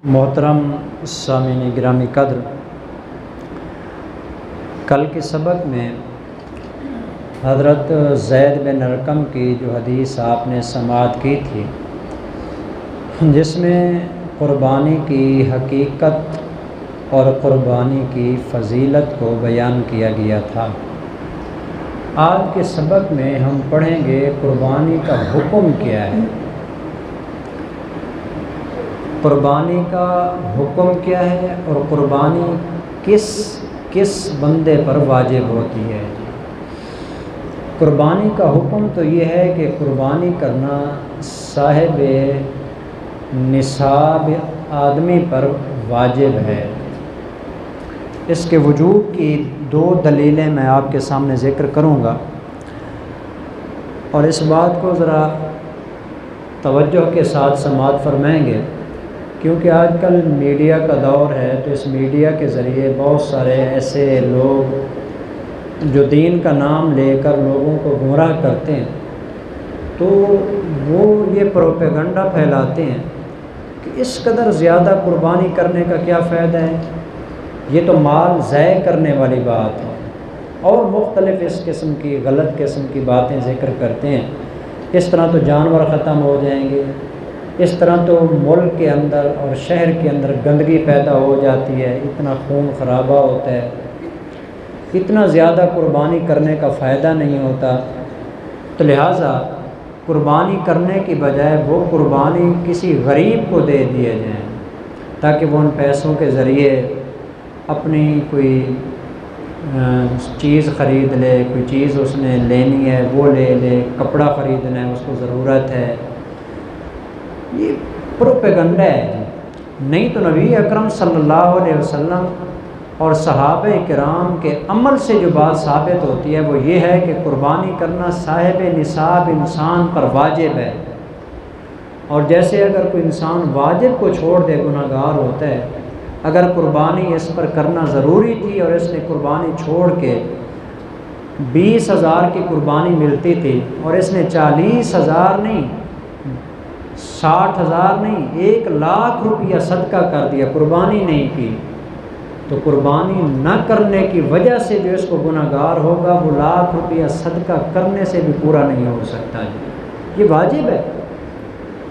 محترم سامعین گرامی قدر، کل کے سبق میں حضرت زید بن ارقم کی جو حدیث آپ نے سماعت کی تھی، جس میں قربانی کی حقیقت اور قربانی کی فضیلت کو بیان کیا گیا تھا، آج کے سبق میں ہم پڑھیں گے قربانی کا حکم کیا ہے، قربانی کا حکم کیا ہے اور قربانی کس بندے پر واجب ہوتی ہے۔ قربانی کا حکم تو یہ ہے کہ قربانی کرنا صاحب نصاب آدمی پر واجب ہے۔ اس کے وجوب کی دو دلیلیں میں آپ کے سامنے ذکر کروں گا، اور اس بات کو ذرا توجہ کے ساتھ سماعت فرمائیں گے، کیونکہ آج کل میڈیا کا دور ہے، تو اس میڈیا کے ذریعے بہت سارے ایسے لوگ جو دین کا نام لے کر لوگوں کو گمراہ کرتے ہیں، تو وہ یہ پروپیگنڈا پھیلاتے ہیں کہ اس قدر زیادہ قربانی کرنے کا کیا فائدہ ہے، یہ تو مال ضائع کرنے والی بات ہے، اور مختلف اس قسم کی غلط قسم کی باتیں ذکر کرتے ہیں۔ اس طرح تو جانور ختم ہو جائیں گے، اس طرح تو ملک کے اندر اور شہر کے اندر گندگی پیدا ہو جاتی ہے، اتنا خون خرابہ ہوتا ہے، اتنا زیادہ قربانی کرنے کا فائدہ نہیں ہوتا، تو لہٰذا قربانی کرنے کی بجائے وہ قربانی کسی غریب کو دے دیے جائیں، تاکہ وہ ان پیسوں کے ذریعے اپنی کوئی چیز خرید لے، کوئی چیز اس نے لینی ہے وہ لے لے، کپڑا خریدنا ہے اس کو ضرورت ہے۔ یہ پروپیگنڈا ہے، نہیں تو نبی اکرم صلی اللہ علیہ وسلم اور صحابہ کرام کے عمل سے جو بات ثابت ہوتی ہے وہ یہ ہے کہ قربانی کرنا صاحب نصاب انسان پر واجب ہے، اور جیسے اگر کوئی انسان واجب کو چھوڑ دے گناہ گار ہوتا ہے، اگر قربانی اس پر کرنا ضروری تھی اور اس نے قربانی چھوڑ کے 20,000 کی قربانی ملتی تھی اور اس نے 40,000 نہیں 60,000 نہیں 1,00,000 روپیہ صدقہ کر دیا، قربانی نہیں کی، تو قربانی نہ کرنے کی وجہ سے جو اس کو گناہ گار ہوگا وہ 1,00,000 روپیہ صدقہ کرنے سے بھی پورا نہیں ہو سکتا۔ یہ واجب ہے۔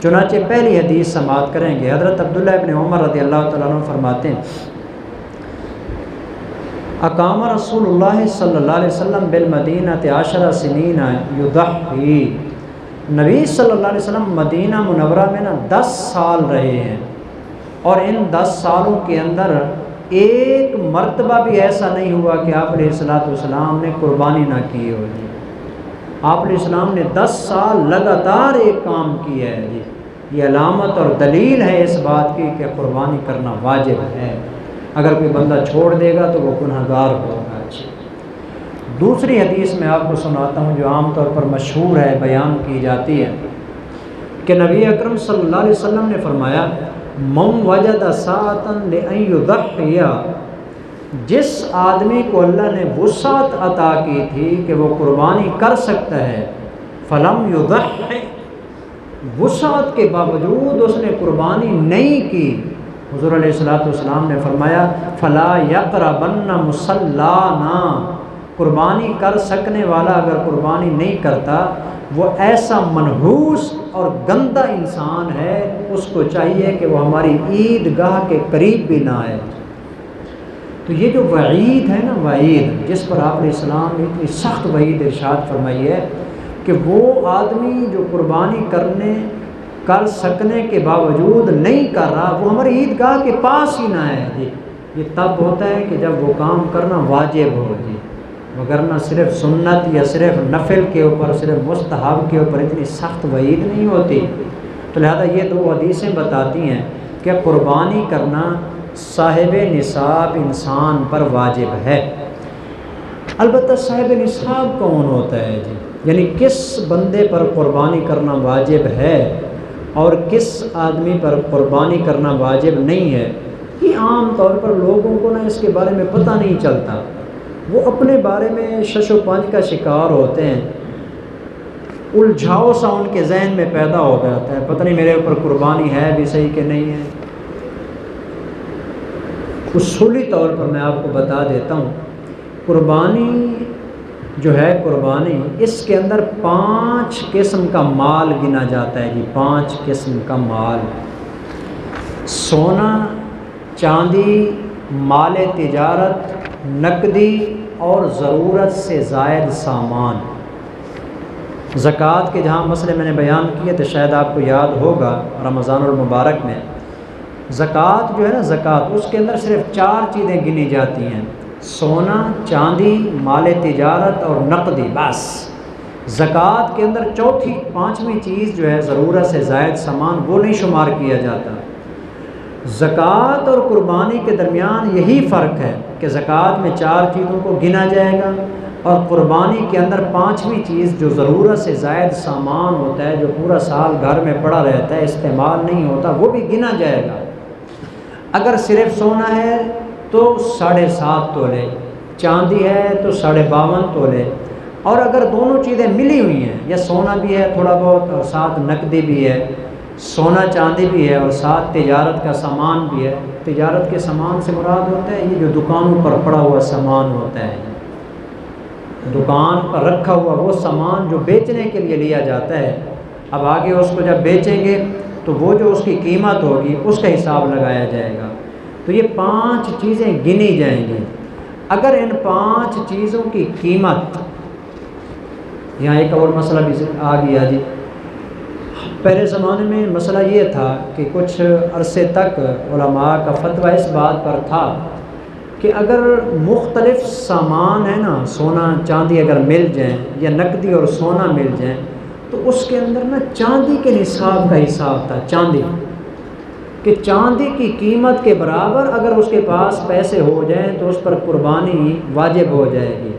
چنانچہ پہلی حدیث سماعت کریں گے۔ حضرت عبداللہ ابن عمر رضی اللہ تعالیٰ عنہ فرماتے ہیں، اقام رسول اللہ صلی اللہ علیہ وسلم بالمدینہ 10 سنین یضحی، نبی صلی اللہ علیہ وسلم مدینہ منورہ میں 10 سال رہے ہیں، اور ان 10 سالوں کے اندر ایک مرتبہ بھی ایسا نہیں ہوا کہ آپ علیہ السلام نے قربانی نہ کی ہو۔ آپ علیہ السلام نے 10 سال لگاتار ایک کام کیا ہے۔ یہ علامت اور دلیل ہے اس بات کی کہ قربانی کرنا واجب ہے، اگر کوئی بندہ چھوڑ دے گا تو وہ گناہ گار ہوگا۔ دوسری حدیث میں آپ کو سناتا ہوں جو عام طور پر مشہور ہے، بیان کی جاتی ہے، کہ نبی اکرم صلی اللہ علیہ وسلم نے فرمایا، من وجد ساعۃ لأن یضحی، جس آدمی کو اللہ نے وسعت عطا کی تھی کہ وہ قربانی کر سکتا ہے، فلم یضحی، وسعت کے باوجود اس نے قربانی نہیں کی، حضور علیہ السلام نے فرمایا، فلا یقربن مصلانا، قربانی کر سکنے والا اگر قربانی نہیں کرتا وہ ایسا منحوس اور گندہ انسان ہے، اس کو چاہیے کہ وہ ہماری عیدگاہ کے قریب بھی نہ آئے۔ تو یہ جو وعید ہے نا، وعید جس پر آپ علیہ السلام نے اتنی سخت وعید ارشاد فرمائی ہے کہ وہ آدمی جو قربانی کر سکنے کے باوجود نہیں کر رہا، وہ ہماری عیدگاہ کے پاس ہی نہ ہے۔ یہ تب ہوتا ہے کہ جب وہ کام کرنا واجب ہو، وگرنہ صرف سنت یا صرف نفل کے اوپر، صرف مستحب کے اوپر اتنی سخت وعید نہیں ہوتی۔ تو لہذا یہ دو حدیثیں بتاتی ہیں کہ قربانی کرنا صاحب نصاب انسان پر واجب ہے۔ البتہ صاحب نصاب کون ہوتا ہے یعنی کس بندے پر قربانی کرنا واجب ہے اور کس آدمی پر قربانی کرنا واجب نہیں ہے، یہ عام طور پر لوگوں کو اس کے بارے میں پتہ نہیں چلتا، وہ اپنے بارے میں شش و پنج کا شکار ہوتے ہیں، الجھاؤ سا ان کے ذہن میں پیدا ہو جاتا ہے، پتہ نہیں میرے اوپر قربانی ہے بھی صحیح کہ نہیں ہے، اصولی طور پر میں آپ کو بتا دیتا ہوں، قربانی جو ہے قربانی، اس کے اندر 5 قسم کا مال گنا جاتا ہے جی، 5 قسم کا مال: سونا، چاندی، مال تجارت، نقدی اور ضرورت سے زائد سامان۔ زکوٰۃ کے جہاں مسئلے میں نے بیان کیے تو شاید آپ کو یاد ہوگا رمضان المبارک میں زکوٰۃ جو ہے نا، زکوٰۃ اس کے اندر صرف 4 چیزیں گنی جاتی ہیں: سونا، چاندی، مال تجارت اور نقدی، بس۔ زکوٰۃ کے اندر چوتھی 5ویں چیز جو ہے ضرورت سے زائد سامان، وہ نہیں شمار کیا جاتا۔ زکوٰۃ اور قربانی کے درمیان یہی فرق ہے کہ زکوٰۃ میں 4 چیزوں کو گنا جائے گا، اور قربانی کے اندر 5ویں چیز جو ضرورت سے زائد سامان ہوتا ہے، جو پورا سال گھر میں پڑا رہتا ہے، استعمال نہیں ہوتا، وہ بھی گنا جائے گا۔ اگر صرف سونا ہے تو 7.5 تولے، چاندی ہے تو 52.5 تولے، اور اگر دونوں چیزیں ملی ہوئی ہیں، یا سونا بھی ہے تھوڑا بہت اور ساتھ نقدی بھی ہے، سونا چاندی بھی ہے اور ساتھ تجارت کا سامان بھی ہے۔ تجارت کے سامان سے مراد ہوتا ہے یہ جو دکانوں پر پڑا ہوا سامان ہوتا ہے، دکان پر رکھا ہوا وہ سامان جو بیچنے کے لیے لیا جاتا ہے۔ اب آگے اس کو جب بیچیں گے تو وہ جو اس کی قیمت ہوگی اس کا حساب لگایا جائے گا۔ تو یہ 5 چیزیں گنی جائیں گی۔ اگر ان 5 چیزوں کی قیمت، یہاں ایک اور مسئلہ بھی آ گیا جی، پہلے زمانے میں مسئلہ یہ تھا کہ کچھ عرصے تک علماء کا فتویٰ اس بات پر تھا کہ اگر مختلف سامان ہے نا، سونا چاندی اگر مل جائیں یا نقدی اور سونا مل جائیں، تو اس کے اندر نا چاندی کے نصاب کا حساب تھا، چاندی کہ چاندی کی قیمت کے برابر اگر اس کے پاس پیسے ہو جائیں تو اس پر قربانی واجب ہو جائے گی۔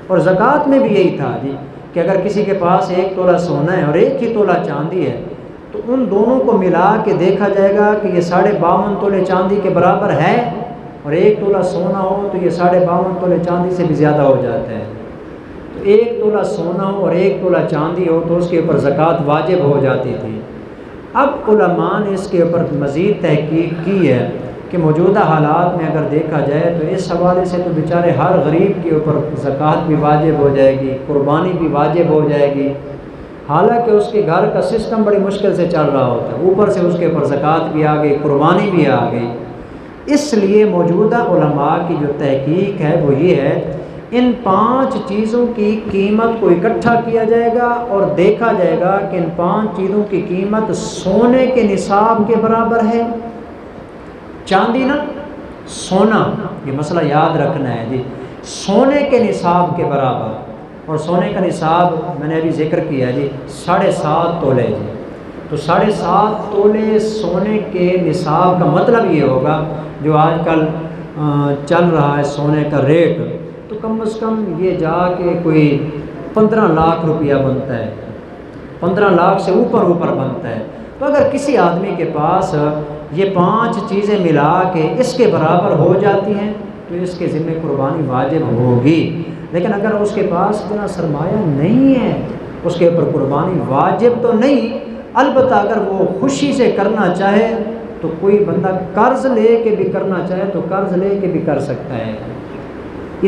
اور زکوٰۃ میں بھی یہی تھا جی کہ اگر کسی کے پاس 1 تولہ سونا ہے اور 1 ہی تولہ چاندی ہے، تو ان دونوں کو ملا کے دیکھا جائے گا کہ یہ 52.5 تولے چاندی کے برابر ہے، اور 1 تولہ سونا ہو تو یہ 52.5 تولے چاندی سے بھی زیادہ ہو جاتا ہے۔ تو 1 تولہ سونا ہو اور 1 تولہ چاندی ہو تو اس کے اوپر زکوٰۃ واجب ہو جاتی تھی۔ اب علماء نے اس کے اوپر مزید تحقیق کی ہے کہ موجودہ حالات میں اگر دیکھا جائے تو اس حوالے سے تو بیچارے ہر غریب کے اوپر زکوٰۃ بھی واجب ہو جائے گی، قربانی بھی واجب ہو جائے گی، حالانکہ اس کے گھر کا سسٹم بڑی مشکل سے چل رہا ہوتا ہے، اوپر سے اس کے اوپر زکوٰۃ بھی آ گئی، قربانی بھی آ گئی۔ اس لیے موجودہ علماء کی جو تحقیق ہے وہ یہ ہے، ان 5 چیزوں کی قیمت کو اکٹھا کیا جائے گا اور دیکھا جائے گا کہ ان 5 چیزوں کی قیمت سونے کے نصاب کے برابر ہے۔ چاندی نا، سونا، یہ مسئلہ یاد رکھنا ہے جی، سونے کے نصاب کے برابر، اور سونے کا نصاب میں نے ابھی ذکر کیا جی 7.5 تولے جی۔ تو 7.5 تولے سونے کے نصاب کا مطلب یہ ہوگا، جو آج کل چل رہا ہے سونے کا ریٹ، تو کم از کم یہ جا کے کوئی 15 لاکھ روپیہ بنتا ہے، 15 لاکھ سے اوپر بنتا ہے۔ تو اگر کسی آدمی کے پاس یہ 5 چیزیں ملا کے اس کے برابر ہو جاتی ہیں تو اس کے ذمہ قربانی واجب ہوگی، لیکن اگر اس کے پاس اتنا سرمایہ نہیں ہے، اس کے اوپر قربانی واجب تو نہیں، البتہ اگر وہ خوشی سے کرنا چاہے تو کوئی بندہ قرض لے کے بھی کرنا چاہے تو قرض لے کے بھی کر سکتا ہے۔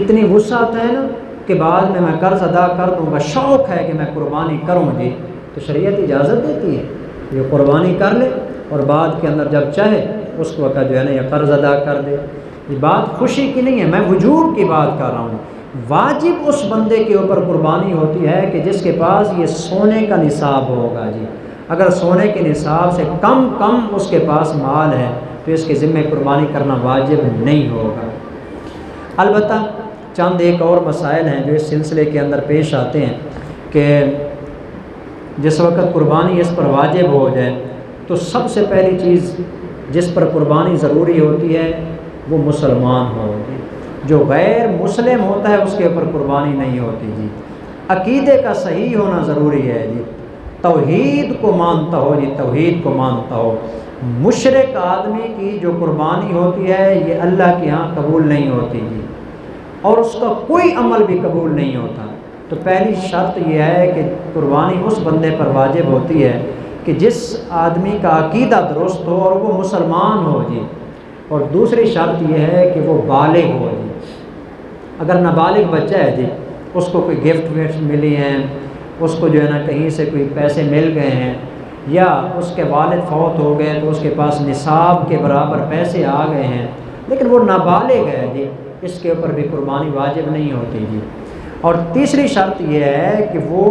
اتنی وسعت ہے نا کہ بعد میں قرض ادا کر دوں گا، شوق ہے کہ میں قربانی کروں جی، تو شریعت اجازت دیتی ہے یہ قربانی کر لے، اور بعد کے اندر جب چاہے اس کو جو ہے نا یہ قرض ادا کر دے۔ یہ بات خوشی کی نہیں ہے، میں وجوب کی بات کر رہا ہوں۔ واجب اس بندے کے اوپر قربانی ہوتی ہے کہ جس کے پاس یہ سونے کا نصاب ہوگا جی۔ اگر سونے کے نصاب سے کم اس کے پاس مال ہے تو اس کے ذمہ قربانی کرنا واجب نہیں ہوگا۔ البتہ چند ایک اور مسائل ہیں جو اس سلسلے کے اندر پیش آتے ہیں کہ جس وقت قربانی اس پر واجب ہو جائے تو سب سے پہلی چیز جس پر قربانی ضروری ہوتی ہے وہ مسلمان ہو جی۔ جو غیر مسلم ہوتا ہے اس کے اوپر قربانی نہیں ہوتی جی۔ عقیدے کا صحیح ہونا ضروری ہے جی، توحید کو مانتا ہو جی، توحید کو مانتا ہو۔ مشرک آدمی کی جو قربانی ہوتی ہے یہ اللہ کے ہاں قبول نہیں ہوتی جی، اور اس کا کوئی عمل بھی قبول نہیں ہوتا۔ تو پہلی شرط یہ ہے کہ قربانی اس بندے پر واجب ہوتی ہے کہ جس آدمی کا عقیدہ درست ہو اور وہ مسلمان ہو جی۔ اور دوسری شرط یہ ہے کہ وہ بالغ ہو جی۔ اگر نابالغ بچہ ہے جی، اس کو کوئی گفٹ ملی ہیں، اس کو جو ہے نا کہیں سے کوئی پیسے مل گئے ہیں، یا اس کے والد فوت ہو گئے تو اس کے پاس نصاب کے برابر پیسے آ گئے ہیں، لیکن وہ نابالغ ہے جی، اس کے اوپر بھی قربانی واجب نہیں ہوتی جی۔ اور تیسری شرط یہ ہے کہ وہ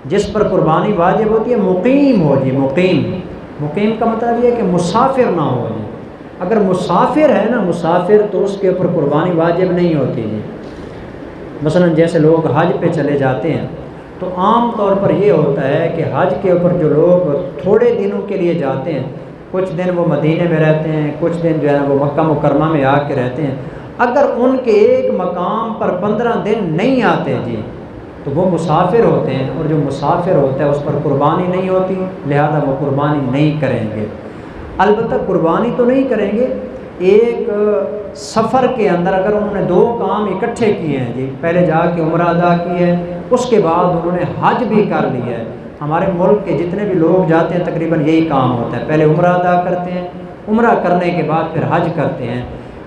جس پر قربانی واجب ہوتی ہے مقیم ہو جی، مقیم کا مطلب یہ ہے کہ مسافر نہ ہو جی۔ اگر مسافر ہے نا مسافر، تو اس کے اوپر قربانی واجب نہیں ہوتی جی۔ مثلا جیسے لوگ حج پہ چلے جاتے ہیں تو عام طور پر یہ ہوتا ہے کہ حج کے اوپر جو لوگ تھوڑے دنوں کے لیے جاتے ہیں، کچھ دن وہ مدینے میں رہتے ہیں، کچھ دن جو ہے نا وہ مکہ مکرمہ میں آ کے رہتے ہیں، اگر ان کے ایک مقام پر 15 دن نہیں آتے جی تو وہ مسافر ہوتے ہیں، اور جو مسافر ہوتا ہے اس پر قربانی نہیں ہوتی، لہذا وہ قربانی نہیں کریں گے۔ البتہ قربانی تو نہیں کریں گے، ایک سفر کے اندر اگر انہوں نے 2 کام اکٹھے کیے ہیں جی، پہلے جا کے عمرہ ادا کی ہے، اس کے بعد انہوں نے حج بھی کر لیا ہے۔ ہمارے ملک کے جتنے بھی لوگ جاتے ہیں تقریباً یہی کام ہوتا ہے، پہلے عمرہ ادا کرتے ہیں، عمرہ کرنے کے بعد پھر حج کرتے ہیں۔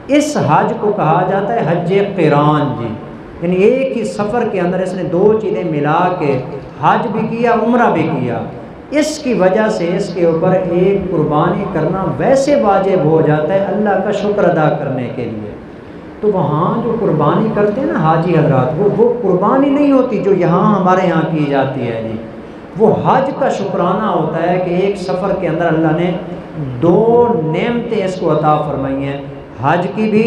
اس حج کو کہا جاتا ہے حج قران جی، یعنی ایک ہی سفر کے اندر اس نے 2 چیزیں ملا کے حج بھی کیا، عمرہ بھی کیا۔ اس کی وجہ سے اس کے اوپر ایک قربانی کرنا ویسے واجب ہو جاتا ہے اللہ کا شکر ادا کرنے کے لیے۔ تو وہاں جو قربانی کرتے ہیں نا حاجی حضرات، وہ قربانی نہیں ہوتی جو یہاں ہمارے یہاں کی جاتی ہے جی، وہ حج کا شکرانہ ہوتا ہے کہ ایک سفر کے اندر اللہ نے 2 نعمتیں اس کو عطا فرمائی ہیں، حج کی بھی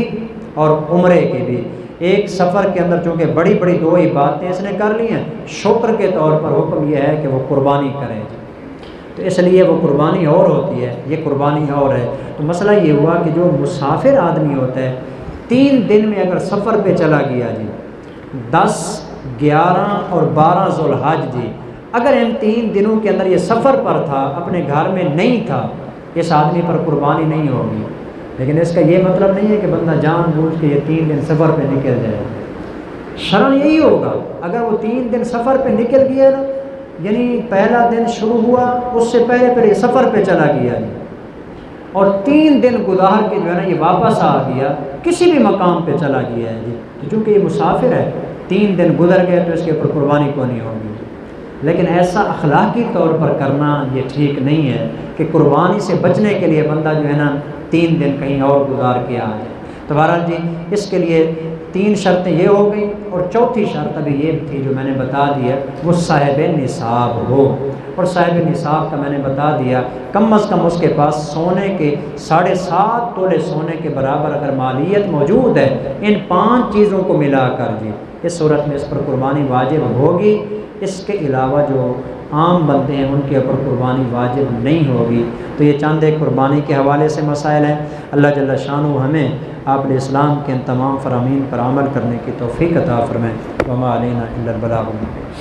اور عمرے کی بھی۔ ایک سفر کے اندر چونکہ بڑی بڑی 2 عبادتیں اس نے کر لی ہیں، شکر کے طور پر حکم یہ ہے کہ وہ قربانی کریں، تو اس لیے وہ قربانی اور ہوتی ہے، یہ قربانی اور ہے۔ تو مسئلہ یہ ہوا کہ جو مسافر آدمی ہوتا ہے 3 دن میں اگر سفر پہ چلا گیا جی، 10، 11 اور 12 ذوالحج جی، اگر ان 3 دنوں کے اندر یہ سفر پر تھا، اپنے گھر میں نہیں تھا، اس آدمی پر قربانی نہیں ہوگی۔ لیکن اس کا یہ مطلب نہیں ہے کہ بندہ جان بوجھ کے یہ 3 دن سفر پہ نکل جائے، شرع یہی ہوگا۔ اگر وہ 3 دن سفر پہ نکل گیا نا، یعنی پہلا دن شروع ہوا اس سے پہلے یہ سفر پہ چلا گیا جی، اور 3 دن گزار کے جو ہے نا یہ واپس آ گیا، کسی بھی مقام پہ چلا گیا ہے جی، تو چونکہ یہ مسافر ہے 3 دن گزر گئے تو اس کے اوپر قربانی کو نہیں ہوگی۔ لیکن ایسا اخلاقی طور پر کرنا یہ ٹھیک نہیں ہے کہ قربانی سے بچنے کے لیے بندہ جو ہے نا 3 دن کہیں اور گزار کے آ جائے۔ تو بہرحال جی اس کے لیے 3 شرطیں یہ ہو گئیں، اور چوتھی شرط ابھی یہ تھی جو میں نے بتا دی ہے، وہ صاحب نصاب ہو۔ اور صاحب نصاب کا میں نے بتا دیا، کم از کم اس کے پاس سونے کے 7.5 تولے سونے کے برابر اگر مالیت موجود ہے، ان 5 چیزوں کو ملا کر جی، اس صورت میں اس پر قربانی واجب ہوگی۔ اس کے علاوہ جو عام بندے ہیں ان کے اوپر قربانی واجب نہیں ہوگی۔ تو یہ چند ایک قربانی کے حوالے سے مسائل ہیں۔ اللہ جل شانہ ہمیں آپ علیہ السلام کے ان تمام فرامین پر عمل کرنے کی توفیق عطا فرمائے۔ وما علینا الا البلاغ المبین۔